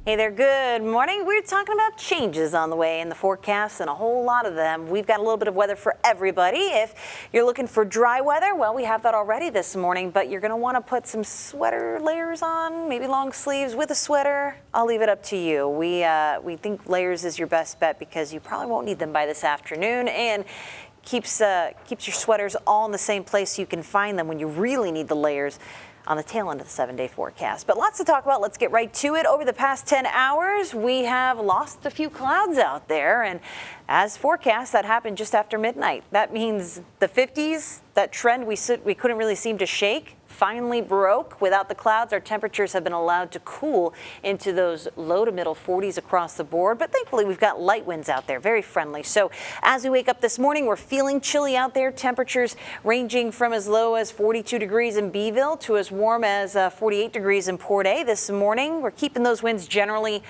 Hey there, good morning. We're talking about changes on the way in the forecast and a whole lot of them. We've got a little bit of weather for everybody. If you're looking for dry weather, well, we have that already this morning, but you're going to want to put some sweater layers on, maybe long sleeves with a sweater. I'll leave it up to you. We think layers is your best bet because you probably won't need them by this afternoon, and keeps your sweaters all in the same place so you can find them when you really need the layers on the tail end of the 7-day forecast. But lots to talk about. Let's get right to it. Over the past 10 hours, we have lost a few clouds out there, and as forecast, that happened just after midnight. That means the 50s, that trend we couldn't really seem to shake, finally broke. Without the clouds, our temperatures have been allowed to cool into those low to middle 40s across the board. But thankfully, we've got light winds out there, very friendly. So as we wake up this morning, we're feeling chilly out there. Temperatures ranging from as low as 42 degrees in Beeville to as warm as 48 degrees in Port A this morning. We're keeping those winds generally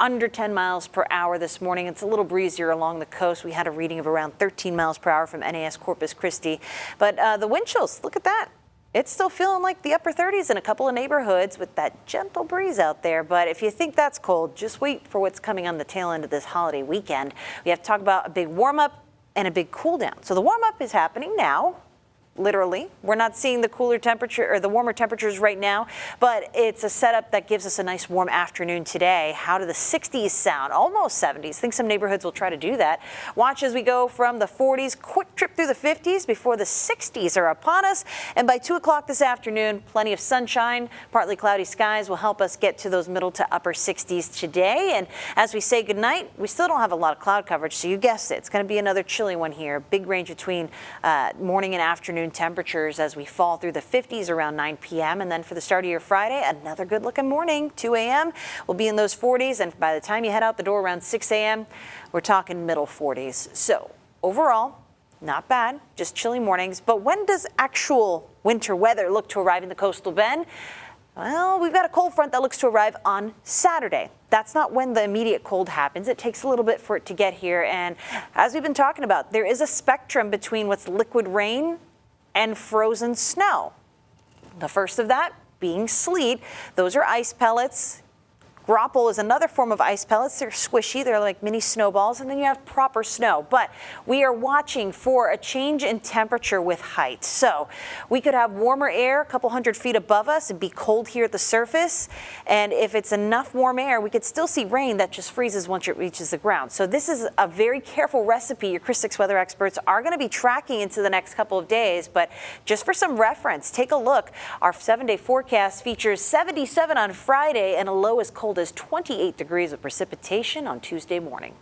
under 10 miles per hour this morning. It's a little breezier along the coast. We had a reading of around 13 miles per hour from NAS Corpus Christi. But the wind chills, look at that. It's still feeling like the upper 30s in a couple of neighborhoods with that gentle breeze out there. But if you think that's cold, just wait for what's coming on the tail end of this holiday weekend. We have to talk about a big warm up and a big cool down. So the warm up is happening now. Literally, we're not seeing the cooler temperature or the warmer temperatures right now, but it's a setup that gives us a nice warm afternoon today. How do the 60s sound? Almost 70s. I think some neighborhoods will try to do that. Watch as we go from the 40s, quick trip through the 50s before the 60s are upon us. And by 2 o'clock this afternoon, plenty of sunshine, partly cloudy skies will help us get to those middle to upper 60s today. And as we say goodnight, we still don't have a lot of cloud coverage, so you guessed it. It's going to be another chilly one here. Big range between morning and afternoon temperatures as we fall through the 50s around 9 p.m. And then for the start of your Friday, another good looking morning, 2 a.m. We'll be in those 40s. And by the time you head out the door around 6 a.m., we're talking middle 40s. So overall, not bad, just chilly mornings. But when does actual winter weather look to arrive in the coastal bend? Well, we've got a cold front that looks to arrive on Saturday. That's not when the immediate cold happens. It takes a little bit for it to get here. And as we've been talking about, there is a spectrum between what's liquid rain and frozen snow. The first of that being sleet. Those are ice pellets. Grapple is another form of ice pellets. They're squishy. They're like mini snowballs. And then you have proper snow. But we are watching for a change in temperature with height. So we could have warmer air a couple hundred feet above us and be cold here at the surface. And if it's enough warm air, we could still see rain that just freezes once it reaches the ground. So this is a very careful recipe your Chris 6 weather experts are going to be tracking into the next couple of days. But just for some reference, take a look. Our 7-day forecast features 77 on Friday and a low as cold as 28 degrees of precipitation on Tuesday morning.